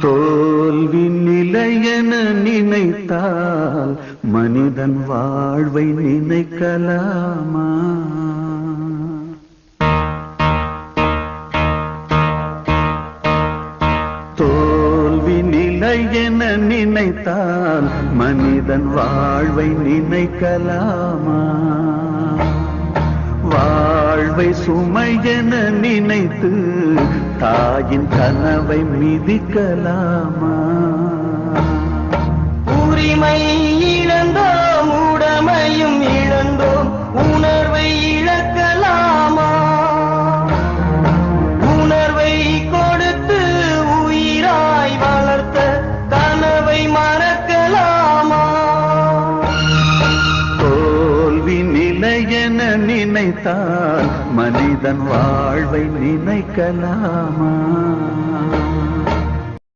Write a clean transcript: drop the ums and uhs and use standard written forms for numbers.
தோல்வி நிலையென நினைத்தால் மனிதன் வாழ்வை நினைக்கலாமா? தோல்வி நிலையென நினைத்தால் மனிதன் வாழ்வை நினைக்கலாமா? வாழ்வை சுமையென நினைத்து தாயின் கனவை மிதிக்கலாமா? உரிமை இழந்தோம், உடமையும் இழந்தோம், உணர்வை இழக்கலாமா? உணர்வை கொடுத்து உயிராய் வளர்த்த கனவை மறக்கலாமா? தோல்வி நிலையென நினைத்தால் மனிதன் வாழ்வை நினைக்கலாமா?